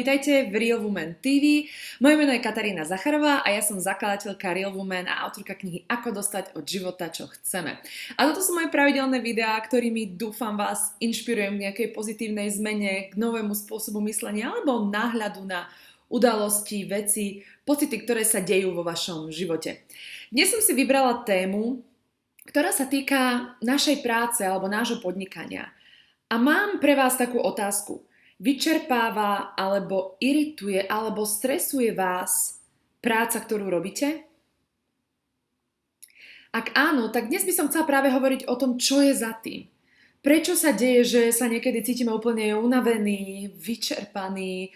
vítajte v Real Woman TV. Moje meno je Katarína Zacharová a ja som zakladateľka Real Woman a autorka knihy Ako dostať od života, čo chceme. A toto sú moje pravidelné videá, ktorými dúfam vás inšpirujem k nejakej pozitívnej zmene, k novému spôsobu myslenia alebo náhľadu na udalosti, veci, pocity, ktoré sa dejú vo vašom živote. Dnes som si vybrala tému, ktorá sa týka našej práce alebo nášho podnikania. A mám pre vás takú otázku. Vyčerpáva, alebo irituje, alebo stresuje vás práca, ktorú robíte? Ak áno, tak dnes by som chcela práve hovoriť o tom, čo je za tým. Prečo sa deje, že sa niekedy cítime úplne unavení, vyčerpaní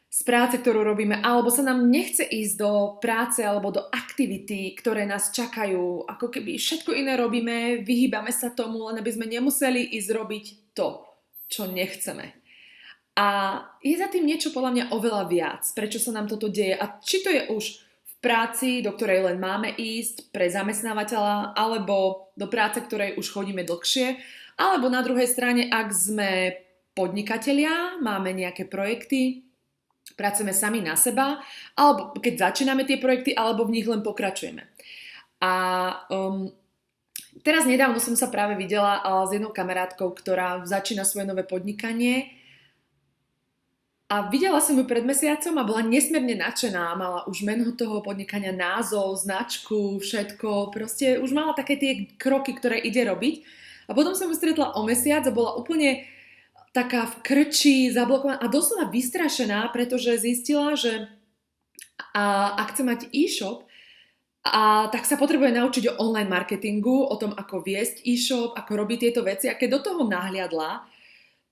z práce, ktorú robíme, alebo sa nám nechce ísť do práce alebo do aktivity, ktoré nás čakajú. Ako keby všetko iné robíme, vyhýbame sa tomu, len aby sme nemuseli ísť robiť to, čo nechceme. A je za tým niečo podľa mňa oveľa viac, prečo sa nám toto deje. A či to je už v práci, do ktorej len máme ísť pre zamestnávateľa, alebo do práce, ktorej už chodíme dlhšie, alebo na druhej strane, ak sme podnikatelia, máme nejaké projekty, pracujeme sami na seba, alebo keď začíname tie projekty, alebo v nich len pokračujeme. A teraz nedávno som sa práve videla s jednou kamarátkou, ktorá začína svoje nové podnikanie. A videla som ju pred mesiacom a bola nesmierne nadšená, mala už meno toho podnikania, názov, značku, všetko, proste už mala také tie kroky, ktoré ide robiť. A potom som ju stretla o mesiac a bola úplne taká v krči, zablokovaná a doslova vystrašená, pretože zistila, že ak chce mať e-shop, tak sa potrebuje naučiť o online marketingu, o tom, ako viesť e-shop, ako robiť tieto veci. A keď do toho nahliadla,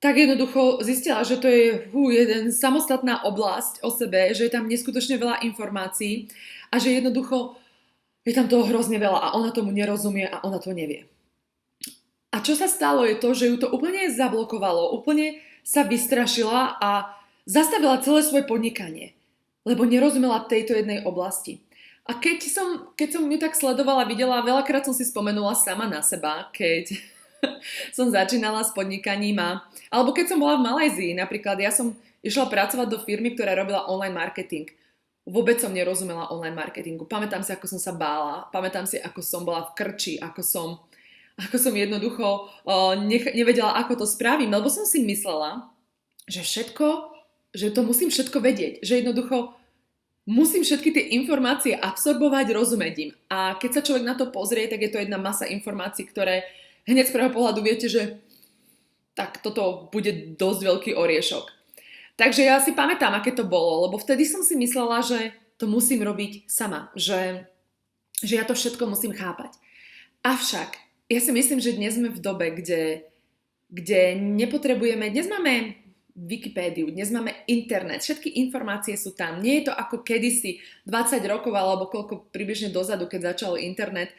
tak jednoducho zistila, že to je jeden samostatná oblasť o sebe, že je tam neskutočne veľa informácií a že jednoducho je tam toho hrozne veľa a ona tomu nerozumie a ona to nevie. A čo sa stalo je to, že ju to úplne zablokovalo, úplne sa vystrašila a zastavila celé svoje podnikanie, lebo nerozumela tejto jednej oblasti. A keď som ju tak sledovala, videla, veľakrát som si spomenula sama na seba, keď som začínala s podnikaním alebo keď som bola v Malajzii, napríklad ja som išla pracovať do firmy, ktorá robila online marketing. Vôbec som nerozumela online marketingu. Pamätám si, ako som sa bála, pamätám si, ako som bola v krči, ako som jednoducho nevedela, ako to spravím, lebo som si myslela, že to musím všetko vedieť, že jednoducho musím všetky tie informácie absorbovať, rozumieť im. A keď sa človek na to pozrie, tak je to jedna masa informácií, ktoré hneď z prvého pohľadu viete, že tak toto bude dosť veľký oriešok. Takže ja si pamätám, aké to bolo, lebo vtedy som si myslela, že to musím robiť sama, že ja to všetko musím chápať. Avšak ja si myslím, že dnes sme v dobe, kde nepotrebujeme, dnes máme Wikipédiu, dnes máme internet, všetky informácie sú tam. Nie je to ako kedysi 20 rokov alebo koľko približne dozadu, keď začal internet,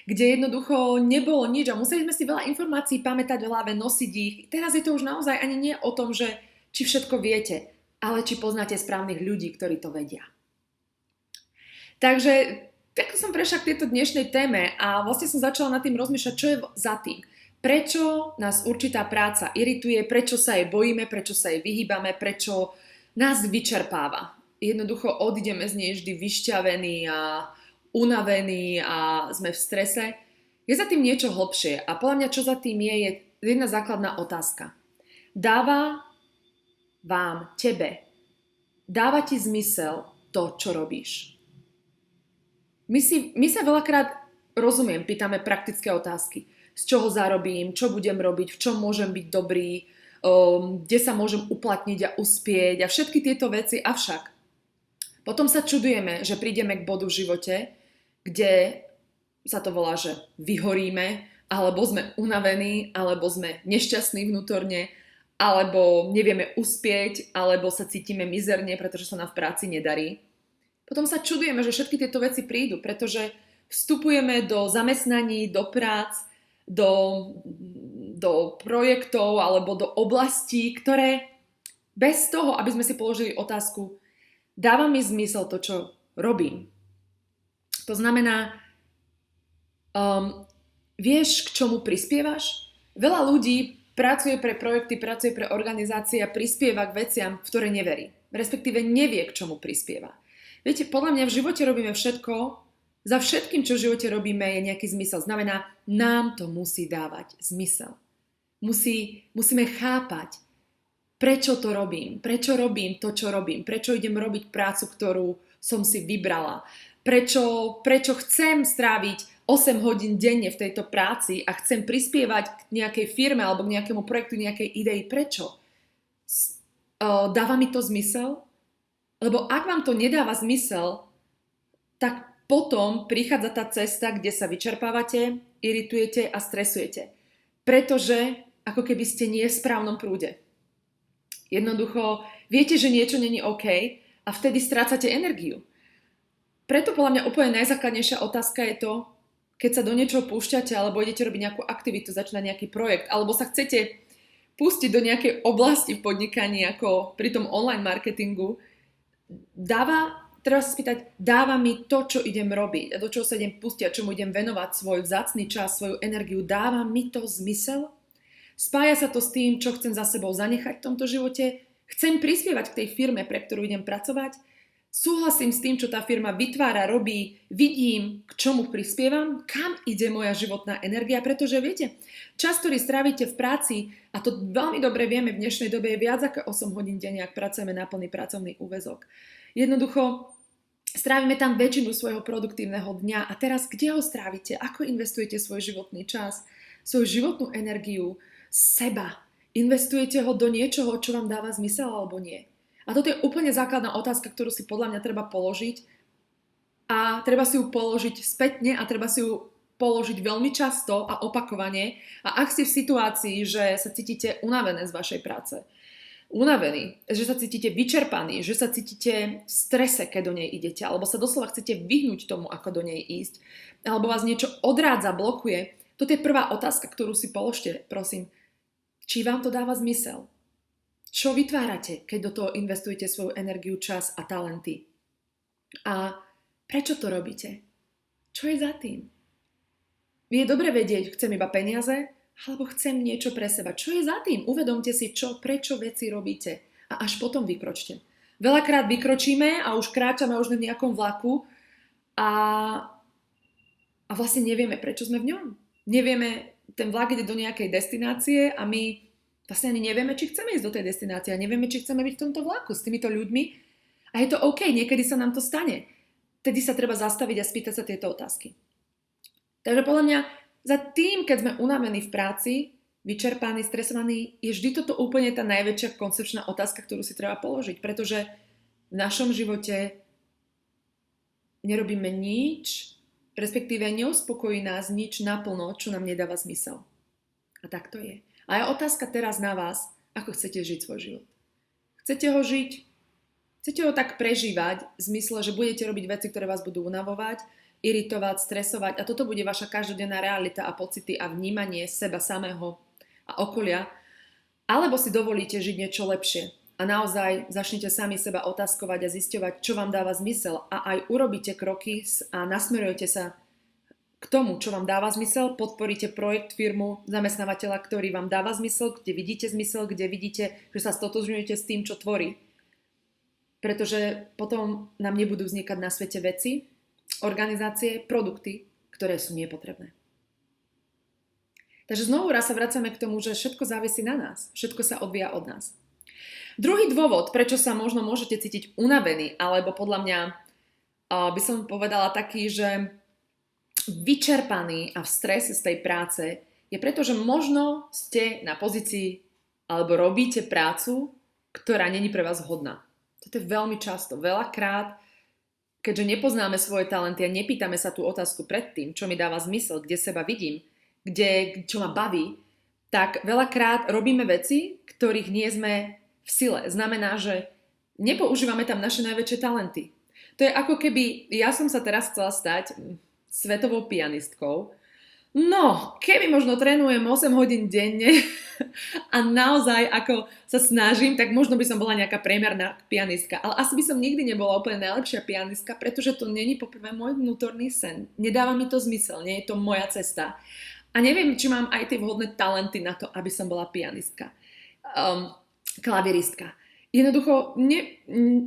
kde jednoducho nebolo nič a museli sme si veľa informácií pamätať v hlave, nosiť ich. Teraz je to už naozaj ani nie o tom, že či všetko viete, ale či poznáte správnych ľudí, ktorí to vedia. Takže takto som prešla k tejto dnešnej téme a vlastne som začala nad tým rozmýšľať, čo je za tým. Prečo nás určitá práca irituje, prečo sa jej bojíme, prečo sa jej vyhýbame, prečo nás vyčerpáva. Jednoducho odídeme z nej vždy vyšťavení a unavení a sme v strese. Je za tým niečo hlbšie a podľa mňa, čo za tým je jedna základná otázka. Dáva ti zmysel to, čo robíš? My sa veľakrát, pýtame praktické otázky. Z čoho zarobím, čo budem robiť, v čom môžem byť dobrý, kde sa môžem uplatniť a uspieť a všetky tieto veci. Avšak potom sa čudujeme, že prídeme k bodu v živote, kde sa to volá, že vyhoríme, alebo sme unavení, alebo sme nešťastní vnútorne, alebo nevieme uspieť, alebo sa cítime mizerne, pretože sa nám v práci nedarí. Potom sa čudujeme, že všetky tieto veci prídu, pretože vstupujeme do zamestnaní, do prác, do projektov alebo do oblastí, ktoré bez toho, aby sme si položili otázku, dáva mi zmysel to, čo robím. To znamená, vieš, k čomu prispievaš? Veľa ľudí pracuje pre projekty, pracuje pre organizácie a prispieva k veciam, v ktoré neverí. Respektíve nevie, k čomu prispieva. Viete, podľa mňa v živote robíme všetko, za všetkým, čo v živote robíme, je nejaký zmysel. Znamená, nám to musí dávať zmysel. Musíme chápať, prečo to robím, prečo robím to, čo robím, prečo idem robiť prácu, ktorú som si vybrala, prečo chcem stráviť 8 hodín denne v tejto práci a chcem prispievať k nejakej firme alebo k nejakému projektu, nejakej idei. Prečo? Dáva mi to zmysel? Lebo ak vám to nedáva zmysel, tak potom prichádza tá cesta, kde sa vyčerpávate, iritujete a stresujete. Pretože ako keby ste nie v správnom prúde. Jednoducho, viete, že niečo není OK a vtedy strácate energiu. Preto podľa mňa úplne najzákladnejšia otázka je to, keď sa do niečoho púšťate alebo idete robiť nejakú aktivitu, začínať nejaký projekt, alebo sa chcete pustiť do nejakej oblasti v podnikaní, ako pri tom online marketingu, treba sa spýtať, dáva mi to, čo idem robiť a do čoho sa idem pustiť a čomu idem venovať svoj vzácny čas, svoju energiu, dáva mi to zmysel? Spája sa to s tým, čo chcem za sebou zanechať v tomto živote? Chcem prispievať k tej firme, pre ktorú idem pracovať? Súhlasím s tým, čo tá firma vytvára, robí, vidím, k čomu prispievam, kam ide moja životná energia, pretože viete, čas, ktorý strávite v práci, a to veľmi dobre vieme v dnešnej dobe, je viac ako 8 hodín denne, ak pracujeme na plný pracovný úväzok. Jednoducho, strávime tam väčšinu svojho produktívneho dňa a teraz kde ho strávite? Ako investujete svoj životný čas, svoju životnú energiu, seba? Investujete ho do niečoho, čo vám dáva zmysel alebo nie? A toto je úplne základná otázka, ktorú si podľa mňa treba položiť a treba si ju položiť spätne a treba si ju položiť veľmi často a opakovane. A ak ste v situácii, že sa cítite unavené z vašej práce, unavení, že sa cítite vyčerpaní, že sa cítite v strese, keď do nej idete, alebo sa doslova chcete vyhnúť tomu, ako do nej ísť, alebo vás niečo odrádza, blokuje, toto je prvá otázka, ktorú si položte, prosím. Či vám to dáva zmysel? Čo vytvárate, keď do toho investujete svoju energiu, čas a talenty? A prečo to robíte? Čo je za tým? Je dobre vedieť, chcem iba peniaze, alebo chcem niečo pre seba. Čo je za tým? Uvedomte si, prečo veci robíte a až potom vykročte. Veľakrát vykročíme a už kráčame už v nejakom vlaku a vlastne nevieme, prečo sme v ňom. Nevieme, ten vlak ide do nejakej destinácie a my vlastne ani nevieme, či chceme ísť do tej destinácie a nevieme, či chceme byť v tomto vlaku s týmito ľuďmi. A je to OK, niekedy sa nám to stane. Vtedy sa treba zastaviť a spýtať sa tieto otázky. Takže podľa mňa za tým, keď sme unavení v práci, vyčerpaní, stresovaní, je vždy toto úplne tá najväčšia koncepčná otázka, ktorú si treba položiť. Pretože v našom živote nerobíme nič, respektíve neuspokojí nás nič naplno, čo nám nedáva zmysel. A tak to je. A je otázka teraz na vás, ako chcete žiť svoj život. Chcete ho žiť? Chcete ho tak prežívať v zmysle, že budete robiť veci, ktoré vás budú unavovať, iritovať, stresovať a toto bude vaša každodenná realita a pocity a vnímanie seba samého a okolia, alebo si dovolíte žiť niečo lepšie a naozaj začnete sami seba otázkovať a zisťovať, čo vám dáva zmysel a aj urobíte kroky a nasmerujete sa k tomu, čo vám dáva zmysel, podporíte projekt, firmu, zamestnávateľa, ktorý vám dáva zmysel, kde vidíte zmysel, kde vidíte, že sa stotožňujete s tým, čo tvorí. Pretože potom nám nebudú vznikať na svete veci, organizácie, produkty, ktoré sú nepotrebné. Takže znovu raz sa vracame k tomu, že všetko závisí na nás. Všetko sa odvíja od nás. Druhý dôvod, prečo sa možno môžete cítiť unavení, alebo podľa mňa by som povedala taký, že vyčerpaní a v strese z tej práce je preto, že možno ste na pozícii alebo robíte prácu, ktorá není pre vás vhodná. Toto je veľmi často. Veľakrát, keďže nepoznáme svoje talenty a nepýtame sa tú otázku predtým, čo mi dáva zmysel, kde seba vidím, čo ma baví, tak veľakrát robíme veci, ktorých nie sme v sile. Znamená, že nepoužívame tam naše najväčšie talenty. To je ako keby ja som sa teraz chcela stať svetovou pianistkou. No, keby možno trénujem 8 hodín denne a naozaj ako sa snažím, tak možno by som bola nejaká priemerná pianistka. Ale asi by som nikdy nebola úplne najlepšia pianistka, pretože to není poprvé môj vnútorný sen. Nedáva mi to zmysel, nie je to moja cesta. A neviem, či mám aj tie vhodné talenty na to, aby som bola pianistka, klaviristka. Jednoducho,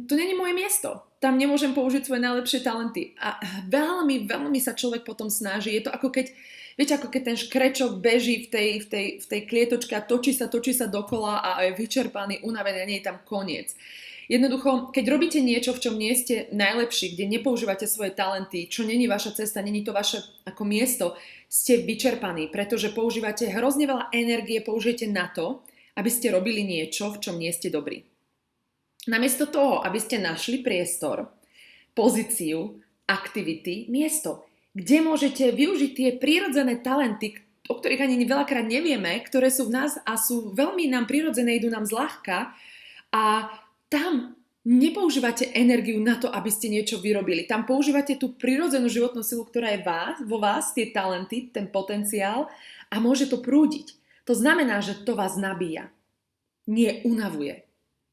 to není moje miesto. Tam nemôžem použiť svoje najlepšie talenty. A veľmi, veľmi sa človek potom snaží. Je to ako keď, viete, ako keď ten škrečok beží v tej klietočke a točí sa dokola a je vyčerpaný, unavený a nie je tam koniec. Jednoducho, keď robíte niečo, v čom nie ste najlepší, kde nepoužívate svoje talenty, čo není vaša cesta, není to vaše ako miesto, ste vyčerpaní, pretože používate hrozne veľa energie, použijete na to, aby ste robili niečo, v čom nie ste dobrí. Namiesto toho, aby ste našli priestor, pozíciu, aktivity, miesto, kde môžete využiť tie prírodzené talenty, o ktorých ani veľakrát nevieme, ktoré sú v nás a sú veľmi nám prírodzené, idú nám zľahka a tam nepoužívate energiu na to, aby ste niečo vyrobili. Tam používate tú prirodzenú životnú silu, ktorá je vo vás, tie talenty, ten potenciál a môže to prúdiť. To znamená, že to vás nabíja, nie unavuje.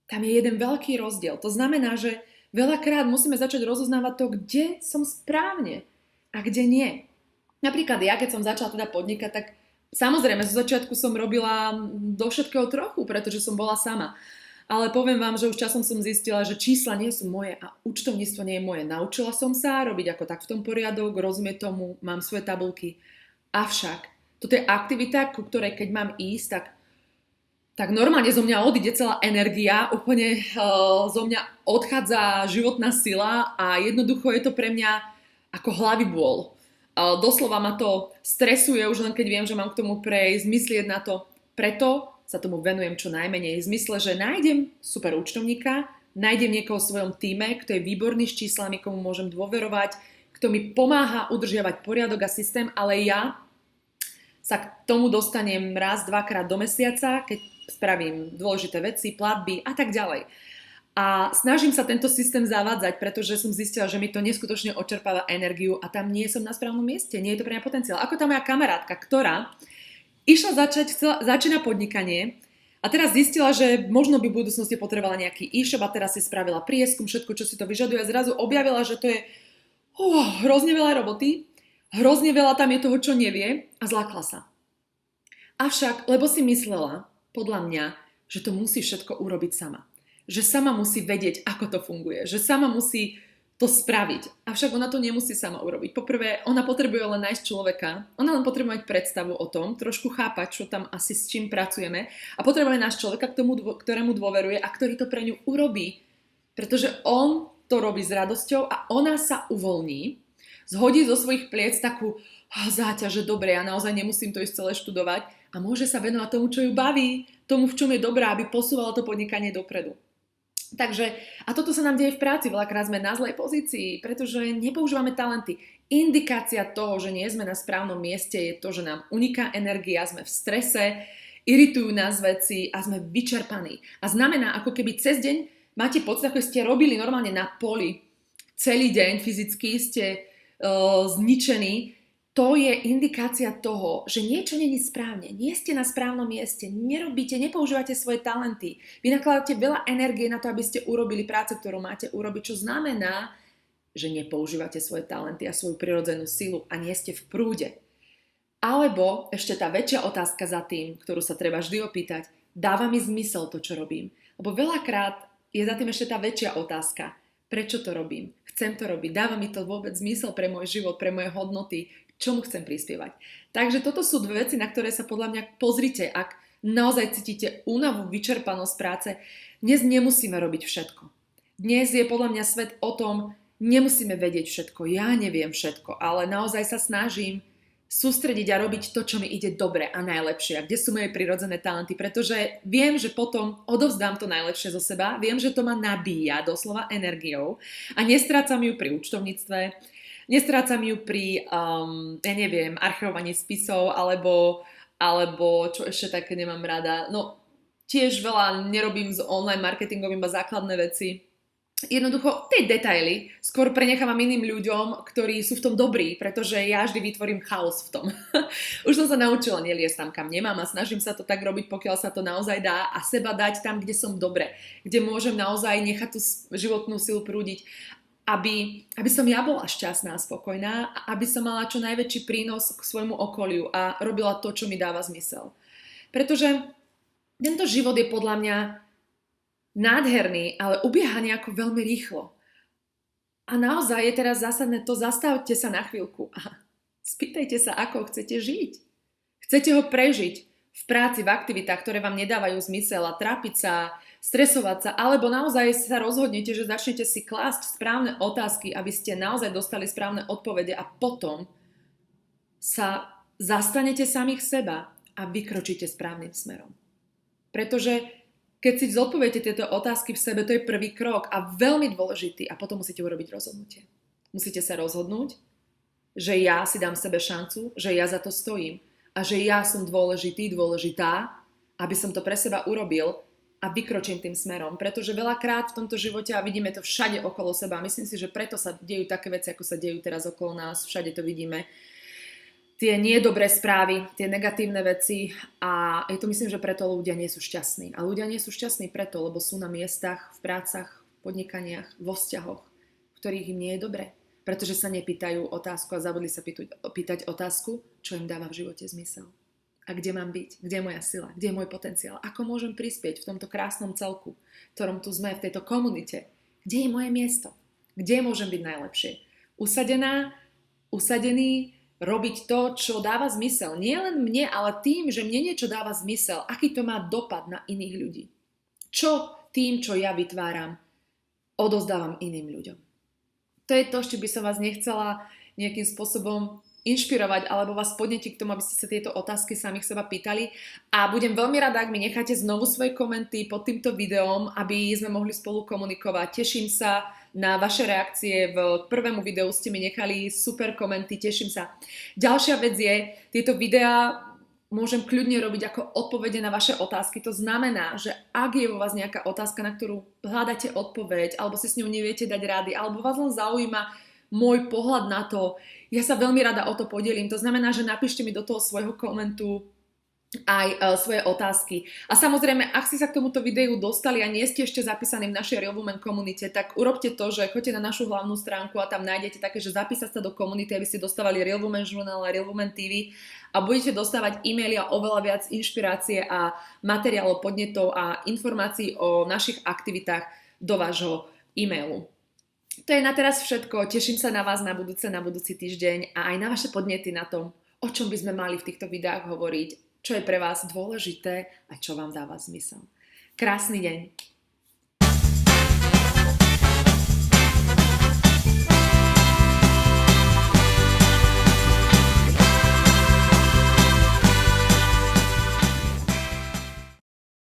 Tam je jeden veľký rozdiel. To znamená, že veľakrát musíme začať rozoznávať to, kde som správne a kde nie. Napríklad ja, keď som začala teda podnikať, tak samozrejme zo začiatku som robila do všetkého trochu, pretože som bola sama. Ale poviem vám, že už časom som zistila, že čísla nie sú moje a účtovníctvo nie je moje. Naučila som sa robiť ako tak v tom poriadok, rozumieť tomu, mám svoje tabulky. Avšak, toto je aktivita, ku ktorej keď mám ísť, tak normálne zo mňa odíde celá energia, úplne zo mňa odchádza životná sila a jednoducho je to pre mňa ako hlavy bôl. Doslova ma to stresuje, už len keď viem, že mám k tomu prejsť, myslieť na to. Preto sa tomu venujem čo najmenej. V zmysle, že nájdem super účtovníka, nájdem niekoho v svojom tíme, kto je výborný s číslami, komu môžem dôverovať, kto mi pomáha udržiavať poriadok a systém, ale ja sa k tomu dostanem raz, dvakrát do mesiaca, keď spravím dôležité veci, platby a tak ďalej. A snažím sa tento systém zavádzať, pretože som zistila, že mi to neskutočne odčerpáva energiu a tam nie som na správnom mieste, nie je to pre mňa potenciál. Ako tá moja kamarátka, ktorá začína podnikanie a teraz zistila, že možno by v budúcnosti potrebovala nejaký e-shop a teraz si spravila prieskum, všetko, čo si to vyžaduje a zrazu objavila, že to je hrozne veľa roboty, hrozne veľa tam je toho, čo nevie a zlákla sa. Avšak, lebo si myslela, podľa mňa, že to musí všetko urobiť sama. Že sama musí vedieť, ako to funguje, že sama musí to spraviť. Avšak ona to nemusí sama urobiť. Poprvé, ona potrebuje len nájsť človeka, ona len potrebuje mať predstavu o tom, trošku chápať, čo tam asi s čím pracujeme a potrebuje nájsť človeka, ktorému dôveruje a ktorý to pre ňu urobí. Pretože on to robí s radosťou a ona sa uvoľní, zhodí zo svojich pliec takú záťaž, že dobre, ja naozaj nemusím to ísť celé študovať a môže sa venovať tomu, čo ju baví, tomu, v čom je dobrá, aby posúvalo to podnikanie dopredu. Takže, a toto sa nám deje v práci, veľakrát sme na zlej pozícii, pretože nepoužívame talenty. Indikácia toho, že nie sme na správnom mieste, je to, že nám uniká energia, sme v strese, iritujú nás veci a sme vyčerpaní. A znamená, ako keby cez deň máte pocit, ako ste robili normálne na poli. Celý deň fyzicky ste zničení. To je indikácia toho, že niečo není správne, nie ste na správnom mieste, nerobíte, nepoužívate svoje talenty. Vy nakladáte veľa energie na to, aby ste urobili prácu, ktorú máte urobiť, čo znamená, že nepoužívate svoje talenty a svoju prirodzenú silu a nie ste v prúde. Alebo ešte tá väčšia otázka za tým, ktorú sa treba vždy opýtať, dáva mi zmysel to, čo robím? Lebo veľakrát je za tým ešte tá väčšia otázka, prečo to robím? Chcem to robiť, dáva mi to vôbec zmysel pre môj život, pre moje hodnoty, čomu chcem prispievať. Takže toto sú dve veci, na ktoré sa podľa mňa pozrite, ak naozaj cítite únavu, vyčerpanosť práce. Dnes nemusíme robiť všetko. Dnes je podľa mňa svet o tom, nemusíme vedieť všetko, ja neviem všetko, ale naozaj sa snažím sústrediť a robiť to, čo mi ide dobre a najlepšie, a kde sú moje prirodzené talenty, pretože viem, že potom odovzdám to najlepšie zo seba, viem, že to ma nabíja doslova energiou a nestrácam ju pri účtovníctve, nestrácam ju pri, archivovaní spisov, alebo čo ešte také nemám rada. No, tiež veľa nerobím s online marketingom, iba základné veci. Jednoducho, tie detaily skôr prenechávam iným ľuďom, ktorí sú v tom dobrí, pretože ja vždy vytvorím chaos v tom. Už som sa naučila neliesť tam, kam nemám a snažím sa to tak robiť, pokiaľ sa to naozaj dá a seba dať tam, kde som dobre, kde môžem naozaj nechať tú životnú silu prúdiť. aby som ja bola šťastná a spokojná a aby som mala čo najväčší prínos k svojmu okoliu a robila to, čo mi dáva zmysel. Pretože tento život je podľa mňa nádherný, ale ubieha nejako veľmi rýchlo. A naozaj je teraz zásadné to, zastavte sa na chvíľku a spýtajte sa, ako chcete žiť. Chcete ho prežiť v práci, v aktivitách, ktoré vám nedávajú zmysel a trápiť sa, stresovať sa, alebo naozaj sa rozhodnete, že začnete si klásť správne otázky, aby ste naozaj dostali správne odpovede a potom sa zastanete samých seba a vykročíte správnym smerom. Pretože keď si zodpoviete tieto otázky v sebe, to je prvý krok a veľmi dôležitý a potom musíte urobiť rozhodnutie. Musíte sa rozhodnúť, že ja si dám sebe šancu, že ja za to stojím a že ja som dôležitý, dôležitá, aby som to pre seba urobil a vykročím tým smerom. Pretože veľakrát v tomto živote, a vidíme to všade okolo seba, myslím si, že preto sa dejú také veci, ako sa dejú teraz okolo nás, všade to vidíme, tie niedobré správy, tie negatívne veci a je to, myslím, že preto ľudia nie sú šťastní. A ľudia nie sú šťastní preto, lebo sú na miestach, v prácach, v podnikaniach, vo vzťahoch, v ktorých im nie je dobre. Pretože sa nepýtajú otázku a zabudli sa pýtať otázku, čo im dáva v živote zmysel. A kde mám byť? Kde je moja sila? Kde je môj potenciál? Ako môžem prispieť v tomto krásnom celku, v ktorom tu sme, v tejto komunite? Kde je moje miesto? Kde môžem byť najlepšie? Usadený, robiť to, čo dáva zmysel. Nie len mne, ale tým, že mne niečo dáva zmysel. Aký to má dopad na iných ľudí. Čo tým, čo ja vytváram, odozdávam iným ľuďom. To je to, čo by som vás nechcela nejakým spôsobom inšpirovať alebo vás podnetiť k tomu, aby ste sa tieto otázky samých seba pýtali. A budem veľmi rada, ak mi necháte znovu svoje komenty pod týmto videom, aby sme mohli spolu komunikovať. Teším sa na vaše reakcie. V prvému videu ste mi nechali super komenty, teším sa. Ďalšia vec je, tieto videá môžem kľudne robiť ako odpovede na vaše otázky. To znamená, že ak je vo vás nejaká otázka, na ktorú hľadáte odpoveď, alebo si s ňou neviete dať rady, alebo vás len zaujíma môj pohľad na to, ja sa veľmi rada o to podelím. To znamená, že napíšte mi do toho svojho komentu aj svoje otázky. A samozrejme, ak ste sa k tomuto videu dostali a nie ste ešte zapísaní v našej Real Women komunite, tak urobte to, že choďte na našu hlavnú stránku a tam nájdete také, že zapísať sa do komunity, aby ste dostávali Real Women Journal a Real Women TV a budete dostávať e-maily a oveľa viac inšpirácie a materiálov, podnetov a informácií o našich aktivitách do vášho e-mailu. To je na teraz všetko. Teším sa na vás na budúci týždeň a aj na vaše podnety na tom, o čom by sme mali v týchto videách hovoriť, čo je pre vás dôležité a čo vám dáva zmysel. Krásny deň.